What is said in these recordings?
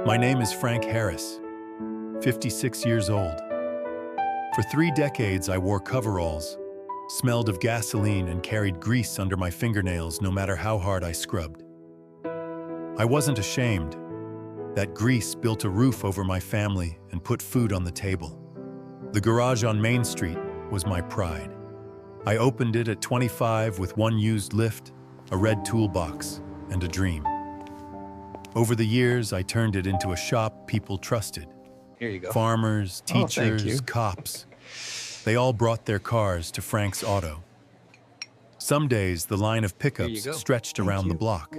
My name is Frank Harris, 56 years old. For 3 decades, I wore coveralls, smelled of gasoline, and carried grease under my fingernails no matter how hard I scrubbed. I wasn't ashamed. That grease built a roof over my family and put food on the table. The garage on Main Street was my pride. I opened it at 25 with one used lift, a red toolbox, and a dream. Over the years, I turned it into a shop people trusted. Here you go. Farmers, Oh, thank teachers, you. cops. They all brought their cars to Frank's Auto. Some days, the line of Here you pickups go. stretched Thank around the you. block.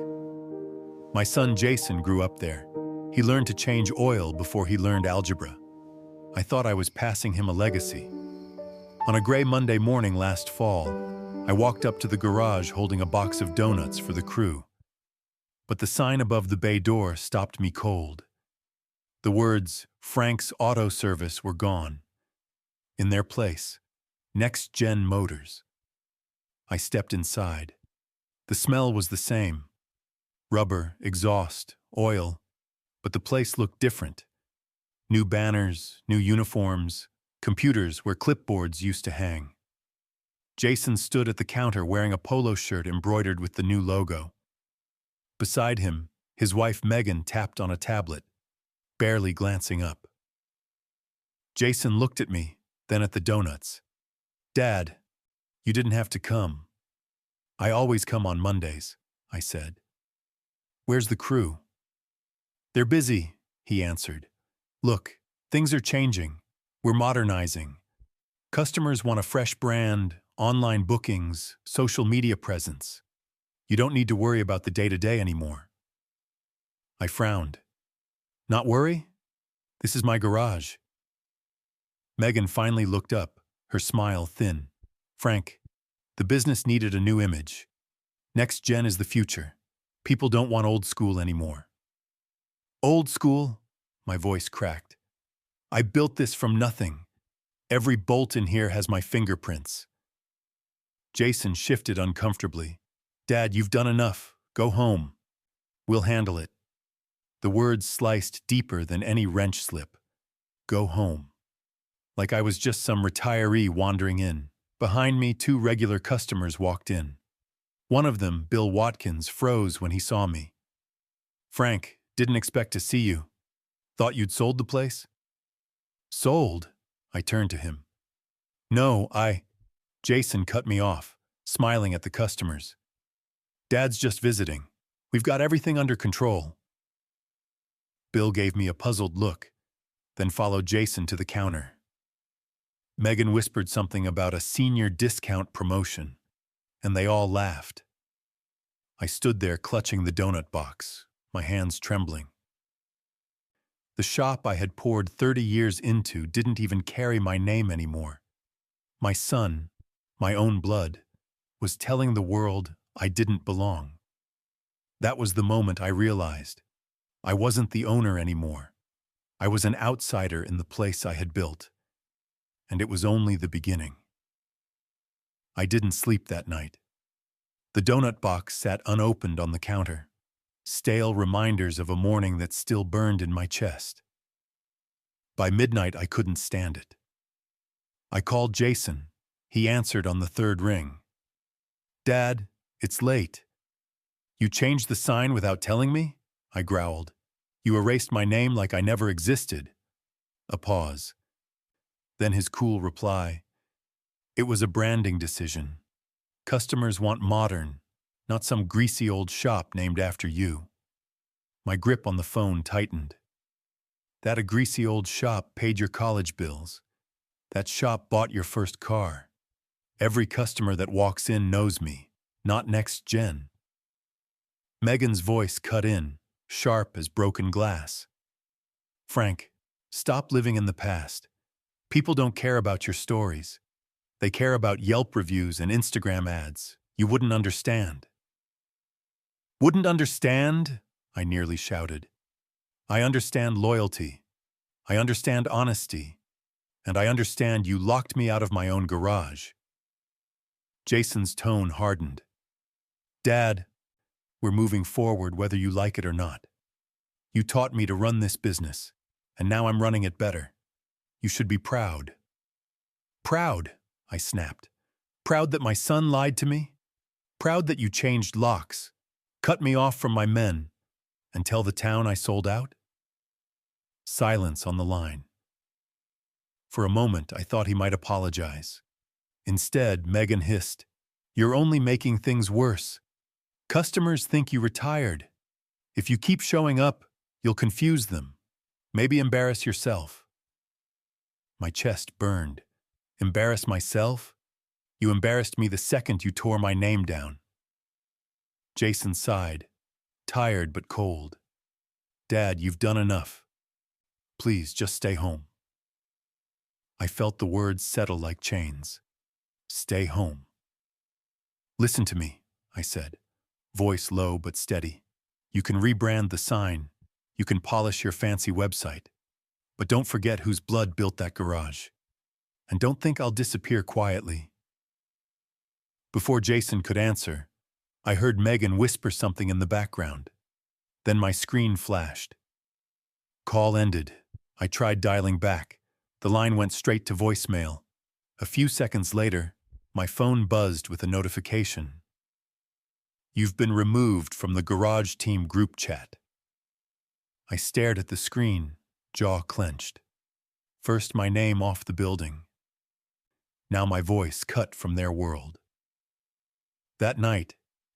My son Jason grew up there. He learned to change oil before he learned algebra. I thought I was passing him a legacy. On a gray Monday morning last fall, I walked up to the garage holding a box of donuts for the crew. But the sign above the bay door stopped me cold. The words, Frank's Auto Service, were gone. In their place, Next Gen Motors. I stepped inside. The smell was the same. Rubber, exhaust, oil. But the place looked different. New banners, new uniforms, computers where clipboards used to hang. Jason stood at the counter wearing a polo shirt embroidered with the new logo. Beside him, his wife Megan tapped on a tablet, barely glancing up. Jason looked at me, then at the donuts. "Dad, you didn't have to come." "I always come on Mondays," I said. "Where's the crew?" "They're busy," he answered. "Look, things are changing. We're modernizing. Customers want a fresh brand, online bookings, social media presence. You don't need to worry about the day-to-day anymore." I frowned. "Not worry? This is my garage." Megan finally looked up, her smile thin. "Frank, the business needed a new image. Next Gen is the future. People don't want old school anymore." "Old school?" My voice cracked. "I built this from nothing. Every bolt in here has my fingerprints." Jason shifted uncomfortably. "Dad, you've done enough. Go home. We'll handle it." The words sliced deeper than any wrench slip. Go home. Like I was just some retiree wandering in. Behind me, 2 regular customers walked in. One of them, Bill Watkins, froze when he saw me. "Frank, didn't expect to see you. Thought you'd sold the place?" "Sold?" I turned to him. "No, Jason cut me off, smiling at the customers. "Dad's just visiting. We've got everything under control." Bill gave me a puzzled look, then followed Jason to the counter. Megan whispered something about a senior discount promotion, and they all laughed. I stood there clutching the donut box, my hands trembling. The shop I had poured 30 years into didn't even carry my name anymore. My son, my own blood, was telling the world I didn't belong. That was the moment I realized I wasn't the owner anymore. I was an outsider in the place I had built. And it was only the beginning. I didn't sleep that night. The donut box sat unopened on the counter, stale reminders of a morning that still burned in my chest. By midnight, I couldn't stand it. I called Jason. He answered on the 3rd ring. "Dad, it's late." "You changed the sign without telling me?" I growled. "You erased my name like I never existed." A pause. Then his cool reply. "It was a branding decision. Customers want modern, not some greasy old shop named after you." My grip on the phone tightened. That a greasy old shop paid your college bills. That shop bought your first car. Every customer that walks in knows me, not Next Gen. Megan's voice cut in, sharp as broken glass. "Frank, stop living in the past. People don't care about your stories. They care about Yelp reviews and Instagram ads. You wouldn't understand." "Wouldn't understand?" I nearly shouted. "I understand loyalty. I understand honesty. And I understand you locked me out of my own garage." Jason's tone hardened. "Dad, we're moving forward whether you like it or not. You taught me to run this business, and now I'm running it better. You should be proud." "Proud?" I snapped. "Proud that my son lied to me? Proud that you changed locks, cut me off from my men, and tell the town I sold out?" Silence on the line. For a moment, I thought he might apologize. Instead, Megan hissed, "You're only making things worse. Customers think you retired. If you keep showing up, you'll confuse them. Maybe embarrass yourself." My chest burned. Embarrass myself? You embarrassed me the second you tore my name down. Jason sighed, tired but cold. "Dad, you've done enough. Please, just stay home." I felt the words settle like chains. Stay home. "Listen to me," I said, voice low but steady. "You can rebrand the sign. You can polish your fancy website. But don't forget whose blood built that garage. And don't think I'll disappear quietly." Before Jason could answer, I heard Megan whisper something in the background. Then my screen flashed. Call ended. I tried dialing back. The line went straight to voicemail. A few seconds later, my phone buzzed with a notification. "You've been removed from the garage team group chat." I stared at the screen, jaw clenched. First my name off the building. Now my voice cut from their world. That night,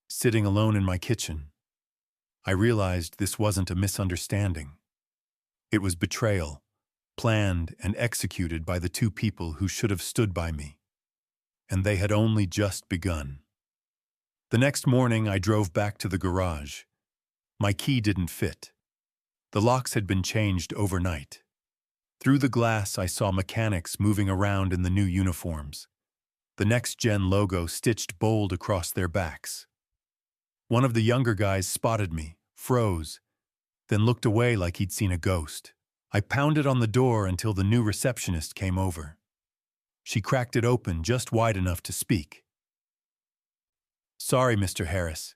sitting alone in my kitchen, I realized this wasn't a misunderstanding. It was betrayal, planned and executed by the two people who should have stood by me. And they had only just begun. The next morning, I drove back to the garage. My key didn't fit. The locks had been changed overnight. Through the glass, I saw mechanics moving around in the new uniforms, the next-gen logo stitched bold across their backs. One of the younger guys spotted me, froze, then looked away like he'd seen a ghost. I pounded on the door until the new receptionist came over. She cracked it open just wide enough to speak. "Sorry, Mr. Harris.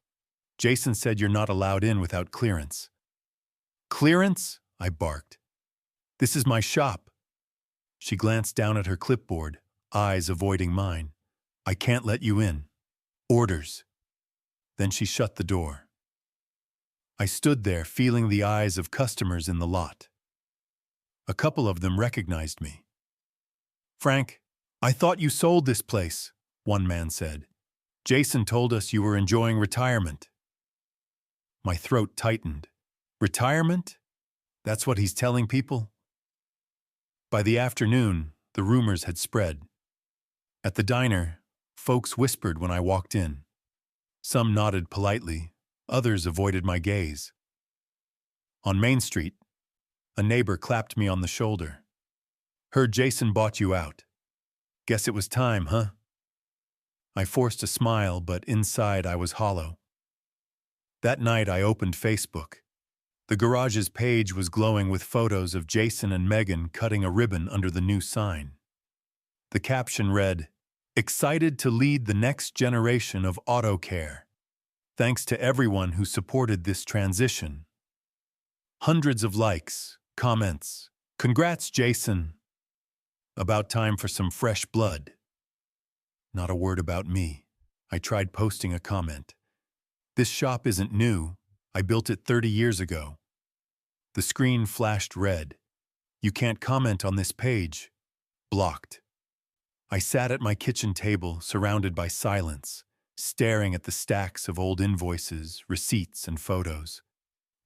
Jason said you're not allowed in without clearance." "Clearance?" I barked. "This is my shop." She glanced down at her clipboard, eyes avoiding mine. "I can't let you in. Orders." Then she shut the door. I stood there, feeling the eyes of customers in the lot. A couple of them recognized me. "Frank, I thought you sold this place," one man said. "Jason told us you were enjoying retirement." My throat tightened. Retirement? That's what he's telling people? By the afternoon, the rumors had spread. At the diner, folks whispered when I walked in. Some nodded politely, others avoided my gaze. On Main Street, a neighbor clapped me on the shoulder. "Heard Jason bought you out. Guess it was time, huh?" I forced a smile, but inside I was hollow. That night I opened Facebook. The garage's page was glowing with photos of Jason and Megan cutting a ribbon under the new sign. The caption read, "Excited to lead the next generation of auto care. Thanks to everyone who supported this transition." Hundreds of likes, comments. "Congrats, Jason." About time for some fresh blood. Not a word about me. I tried posting a comment. "This shop isn't new. I built it 30 years ago." The screen flashed red. "You can't comment on this page." Blocked. I sat at my kitchen table, surrounded by silence, staring at the stacks of old invoices, receipts, and photos.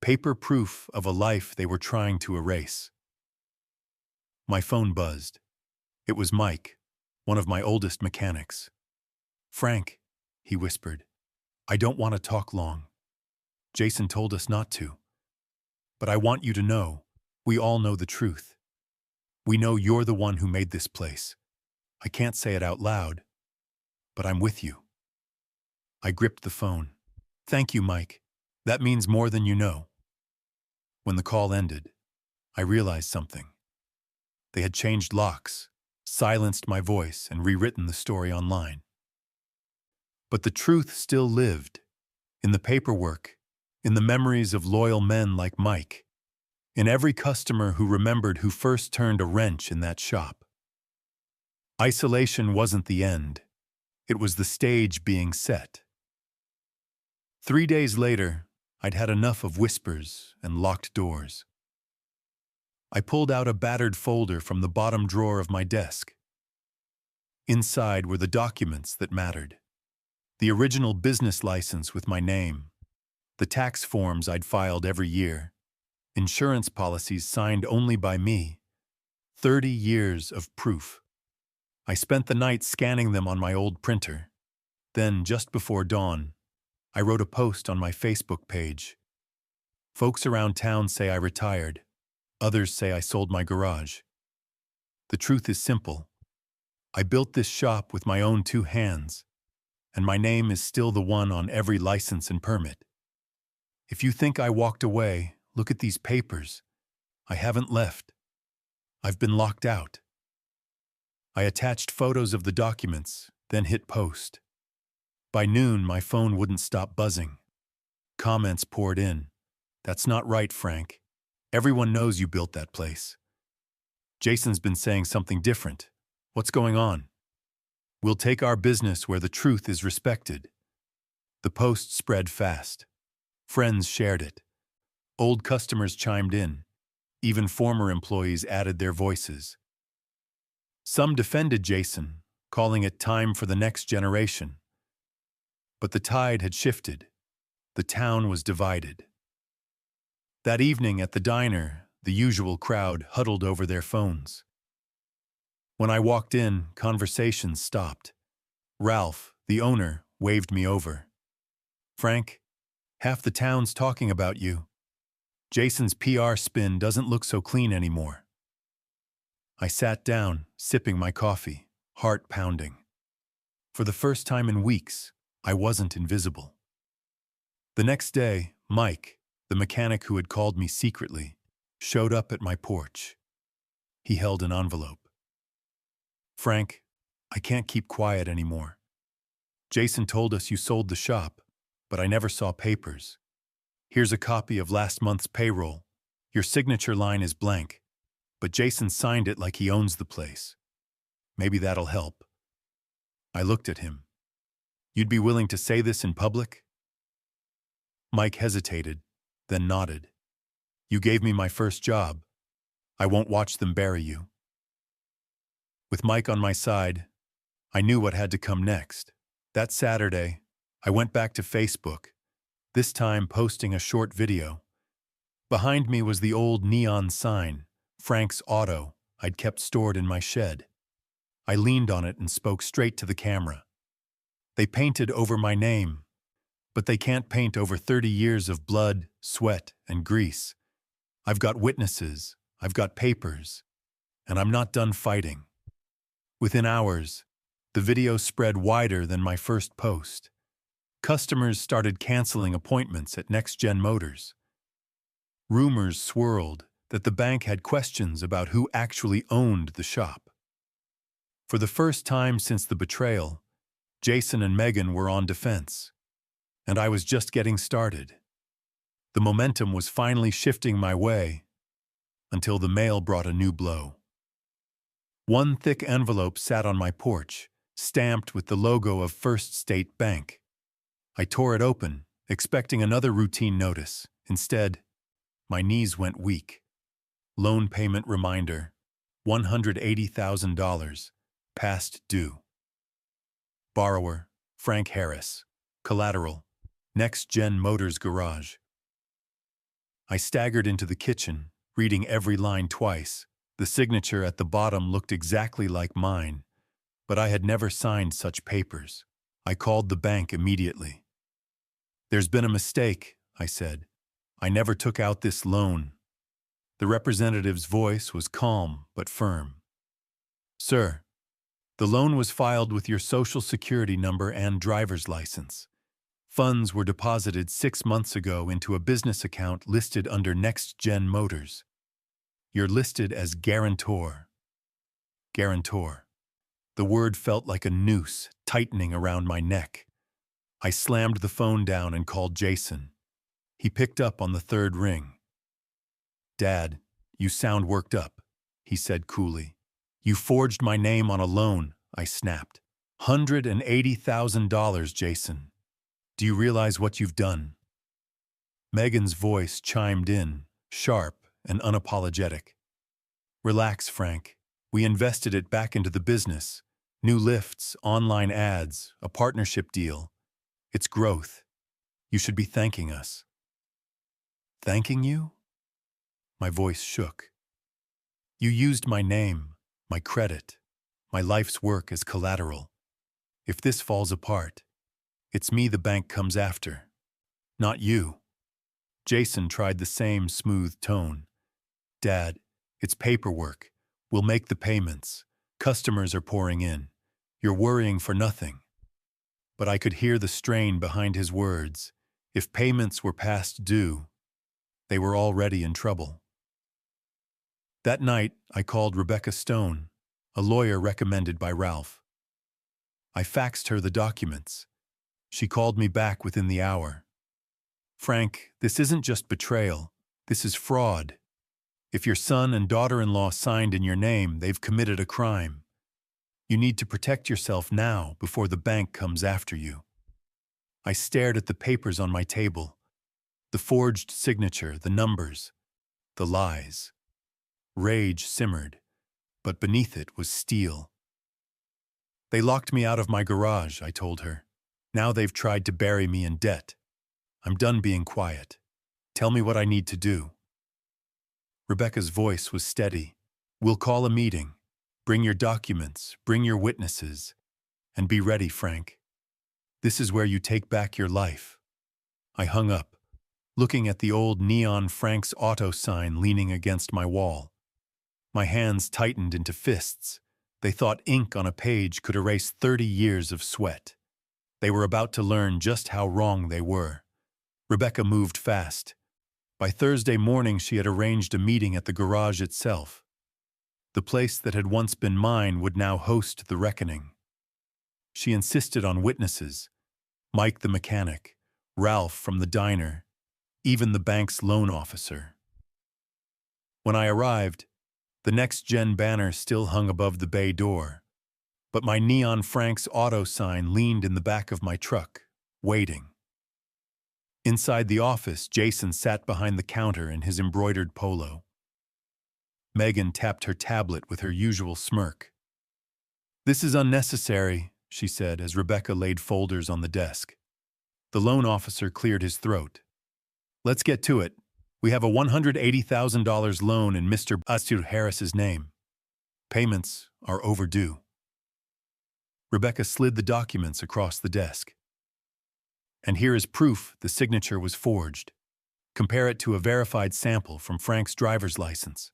Paper proof of a life they were trying to erase. My phone buzzed. It was Mike, one of my oldest mechanics. "Frank," he whispered, "I don't want to talk long. Jason told us not to. But I want you to know, we all know the truth. We know you're the one who made this place. I can't say it out loud, but I'm with you." I gripped the phone. "Thank you, Mike. That means more than you know." When the call ended, I realized something. They had changed locks, silenced my voice, and rewritten the story online. But the truth still lived, in the paperwork, in the memories of loyal men like Mike. in every customer who remembered who first turned a wrench in that shop. Isolation wasn't the end. It was the stage being set. 3 days later, I'd had enough of whispers and locked doors. I pulled out a battered folder from the bottom drawer of my desk. Inside were the documents that mattered. The original business license with my name, the tax forms I'd filed every year, insurance policies signed only by me, 30 years of proof. I spent the night scanning them on my old printer. Then, just before dawn, I wrote a post on my Facebook page. Folks around town say I retired. Others say I sold my garage. The truth is simple. I built this shop with my own 2 hands, and my name is still the one on every license and permit. If you think I walked away, look at these papers. I haven't left. I've been locked out. I attached photos of the documents, then hit post. By noon, my phone wouldn't stop buzzing. Comments poured in. "That's not right, Frank. Everyone knows you built that place. Jason's been saying something different. What's going on? We'll take our business where the truth is respected." The post spread fast. Friends shared it. Old customers chimed in. Even former employees added their voices. Some defended Jason, calling it time for the next generation. But the tide had shifted. The town was divided. That evening at the diner, the usual crowd huddled over their phones. When I walked in, conversations stopped. Ralph, the owner, waved me over. "Frank, half the town's talking about you. Jason's PR spin doesn't look so clean anymore." I sat down, sipping my coffee, heart pounding. For the first time in weeks, I wasn't invisible. The next day, Mike, the mechanic who had called me secretly, showed up at my porch. He held an envelope. "Frank, I can't keep quiet anymore. Jason told us you sold the shop, but I never saw papers. Here's a copy of last month's payroll. Your signature line is blank, but Jason signed it like he owns the place. Maybe that'll help." I looked at him. "You'd be willing to say this in public?" Mike hesitated, then nodded. "You gave me my first job. I won't watch them bury you." With Mike on my side, I knew what had to come next. That Saturday, I went back to Facebook, this time posting a short video. Behind me was the old neon sign, Frank's Auto, I'd kept stored in my shed. I leaned on it and spoke straight to the camera. "They painted over my name, but they can't paint over 30 years of blood, sweat, and grease. I've got witnesses, I've got papers, and I'm not done fighting." Within hours, the video spread wider than my first post. Customers started canceling appointments at Next Gen Motors. Rumors swirled that the bank had questions about who actually owned the shop. For the first time since the betrayal, Jason and Megan were on defense, and I was just getting started. The momentum was finally shifting my way until the mail brought a new blow. One thick envelope sat on my porch, stamped with the logo of First State Bank. I tore it open, expecting another routine notice. Instead, my knees went weak. Loan payment reminder, $180,000, past due. Borrower, Frank Harris. Collateral, Next Gen Motors Garage. I staggered into the kitchen, reading every line twice. The signature at the bottom looked exactly like mine, but I had never signed such papers. I called the bank immediately. "There's been a mistake," I said. "I never took out this loan." The representative's voice was calm but firm. "Sir, the loan was filed with your Social Security number and driver's license. Funds were deposited 6 months ago into a business account listed under Next Gen Motors. You're listed as guarantor." Guarantor. The word felt like a noose tightening around my neck. I slammed the phone down and called Jason. He picked up on the third ring. Dad, you sound worked up, he said coolly. You forged my name on a loan, I snapped. $180,000, Jason. Do you realize what you've done? Megan's voice chimed in, sharp and unapologetic. Relax, Frank. We invested it back into the business. New lifts, online ads, a partnership deal. It's growth. You should be thanking us. Thanking you? My voice shook. You used my name, my credit, my life's work as collateral. If this falls apart, it's me the bank comes after, not you. Jason tried the same smooth tone. Dad, it's paperwork. We'll make the payments. Customers are pouring in. You're worrying for nothing. But I could hear the strain behind his words. If payments were past due, they were already in trouble. That night, I called Rebecca Stone, a lawyer recommended by Ralph. I faxed her the documents. She called me back within the hour. Frank, this isn't just betrayal. This is fraud. If your son and daughter-in-law signed in your name, they've committed a crime. You need to protect yourself now before the bank comes after you. I stared at the papers on my table. The forged signature, the numbers, the lies. Rage simmered, but beneath it was steel. They locked me out of my garage, I told her. Now they've tried to bury me in debt. I'm done being quiet. Tell me what I need to do. Rebecca's voice was steady. We'll call a meeting. Bring your documents, bring your witnesses, and be ready, Frank. This is where you take back your life. I hung up, looking at the old neon Frank's Auto sign leaning against my wall. My hands tightened into fists. They thought ink on a page could erase 30 years of sweat. They were about to learn just how wrong they were. Rebecca moved fast. By Thursday morning, she had arranged a meeting at the garage itself. The place that had once been mine would now host the reckoning. She insisted on witnesses. Mike the mechanic, Ralph from the diner, even the bank's loan officer. When I arrived, the next-gen banner still hung above the bay door, but my neon Frank's Auto sign leaned in the back of my truck, waiting. Inside the office, Jason sat behind the counter in his embroidered polo. Megan tapped her tablet with her usual smirk. This is unnecessary, she said as Rebecca laid folders on the desk. The loan officer cleared his throat. Let's get to it. We have a $180,000 loan in Mr. Astur Harris's name. Payments are overdue. Rebecca slid the documents across the desk. And here is proof the signature was forged. Compare it to a verified sample from Frank's driver's license.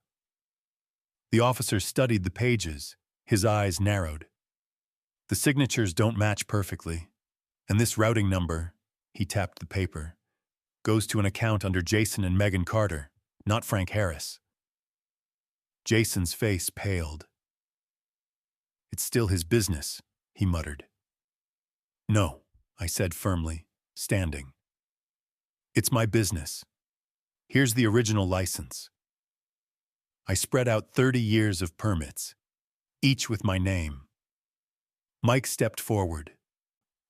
The officer studied the pages, his eyes narrowed. The signatures don't match perfectly, and this routing number, he tapped the paper, goes to an account under Jason and Megan Carter, not Frank Harris. Jason's face paled. It's still his business, he muttered. No, I said firmly, standing. It's my business. Here's the original license. I spread out 30 years of permits, each with my name. Mike stepped forward,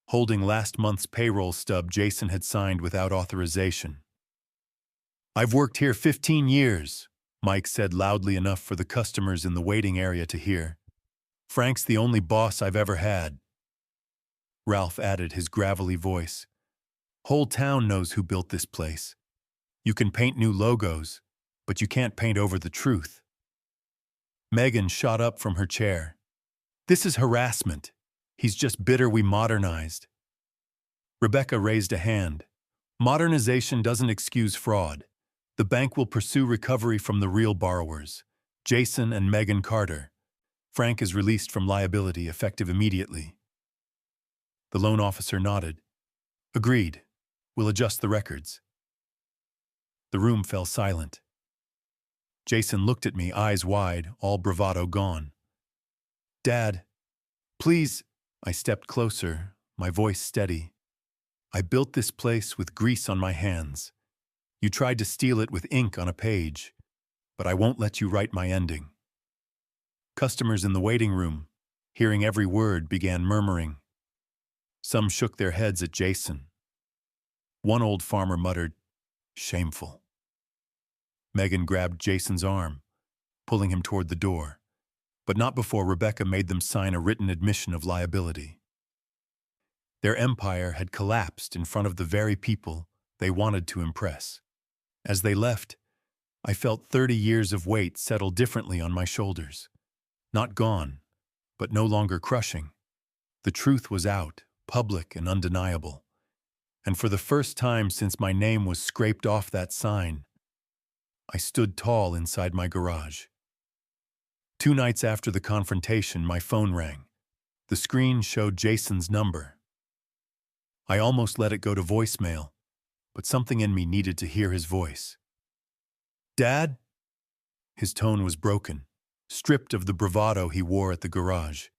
holding last month's payroll stub Jason had signed without authorization. I've worked here 15 years, Mike said loudly enough for the customers in the waiting area to hear. Frank's the only boss I've ever had. Ralph added his gravelly voice. Whole town knows who built this place. You can paint new logos, but you can't paint over the truth. Megan shot up from her chair. This is harassment. He's just bitter we modernized. Rebecca raised a hand. Modernization doesn't excuse fraud. The bank will pursue recovery from the real borrowers, Jason and Megan Carter. Frank is released from liability effective immediately. The loan officer nodded. Agreed. We'll adjust the records. The room fell silent. Jason looked at me, eyes wide, all bravado gone. Dad, please. I stepped closer, my voice steady. I built this place with grease on my hands. You tried to steal it with ink on a page. but I won't let you write my ending." Customers in the waiting room, hearing every word, began murmuring. Some shook their heads at Jason. One old farmer muttered, "Shameful." Megan grabbed Jason's arm, pulling him toward the door, but not before Rebecca made them sign a written admission of liability. Their empire had collapsed in front of the very people they wanted to impress. As they left, I felt 30 years of weight settle differently on my shoulders. Not gone, but no longer crushing. The truth was out, public and undeniable. And for the first time since my name was scraped off that sign, I stood tall inside my garage. 2 nights after the confrontation, my phone rang. The screen showed Jason's number. I almost let it go to voicemail, but something in me needed to hear his voice. "Dad?" His tone was broken, stripped of the bravado he wore at the garage.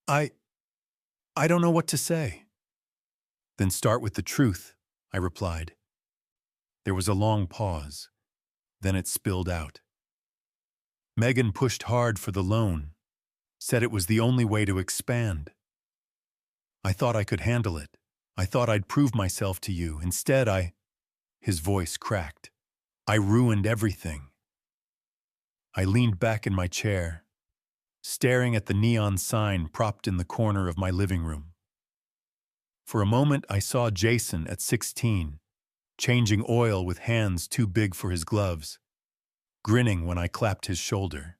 I don't know what to say." "Then start with the truth," I replied. There was a long pause. Then it spilled out. "Megan pushed hard for the loan, said it was the only way to expand. I thought I could handle it. I thought I'd prove myself to you. Instead, His voice cracked. "I ruined everything." I leaned back in my chair, staring at the neon sign propped in the corner of my living room. For a moment, I saw Jason at 16, changing oil with hands too big for his gloves, grinning when I clapped his shoulder.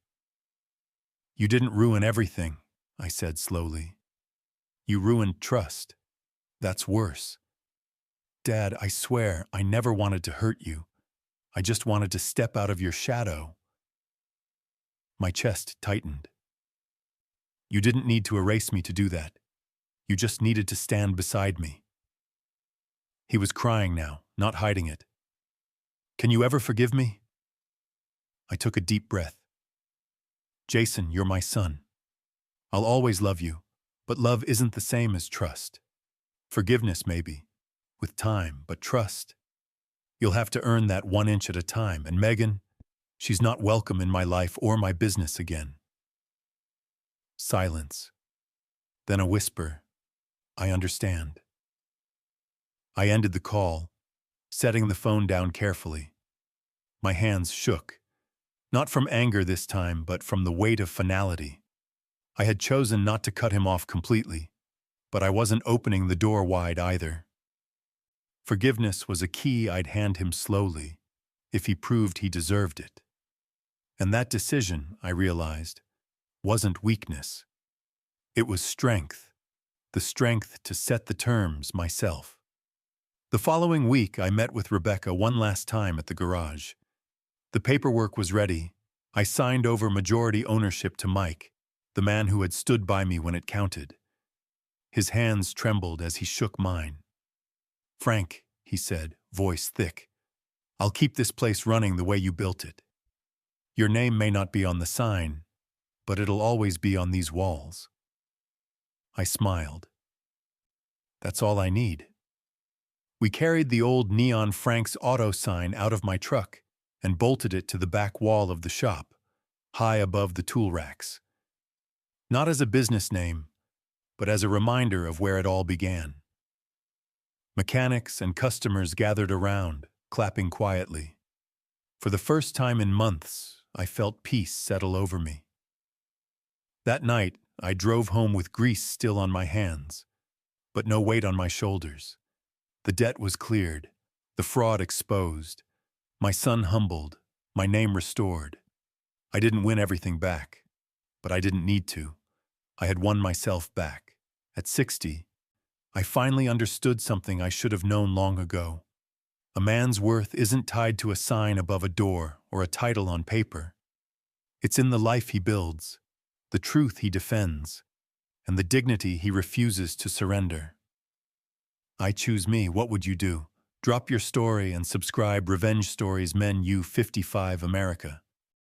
"You didn't ruin everything," I said slowly. "You ruined trust. That's worse. Dad, I swear I never wanted to hurt you. I just wanted to step out of your shadow." My chest tightened. "You didn't need to erase me to do that. You just needed to stand beside me." He was crying now, not hiding it. "Can you ever forgive me?" I took a deep breath. "Jason, you're my son. I'll always love you, but love isn't the same as trust. Forgiveness, maybe, with time, but trust. You'll have to earn that 1 inch at a time, and Megan, she's not welcome in my life or my business again." Silence. Then a whisper, "I understand." I ended the call, setting the phone down carefully. My hands shook, not from anger this time, but from the weight of finality. I had chosen not to cut him off completely, but I wasn't opening the door wide either. Forgiveness was a key I'd hand him slowly, if he proved he deserved it. And that decision, I realized, wasn't weakness. It was strength, the strength to set the terms myself. The following week, I met with Rebecca one last time at the garage. The paperwork was ready. I signed over majority ownership to Mike, the man who had stood by me when it counted. His hands trembled as he shook mine. "Frank," he said, voice thick, "I'll keep this place running the way you built it. Your name may not be on the sign, but it'll always be on these walls." I smiled. "That's all I need." We carried the old neon Frank's Auto sign out of my truck and bolted it to the back wall of the shop, high above the tool racks. Not as a business name, but as a reminder of where it all began. Mechanics and customers gathered around, clapping quietly. For the first time in months, I felt peace settle over me. That night, I drove home with grease still on my hands, but no weight on my shoulders. The debt was cleared, the fraud exposed, my son humbled, my name restored. I didn't win everything back, but I didn't need to. I had won myself back. At 60, I finally understood something I should have known long ago. A man's worth isn't tied to a sign above a door or a title on paper. It's in the life he builds, the truth he defends, and the dignity he refuses to surrender. I choose me. What would you do? Drop your story and subscribe. Revenge Stories Men U 55 America.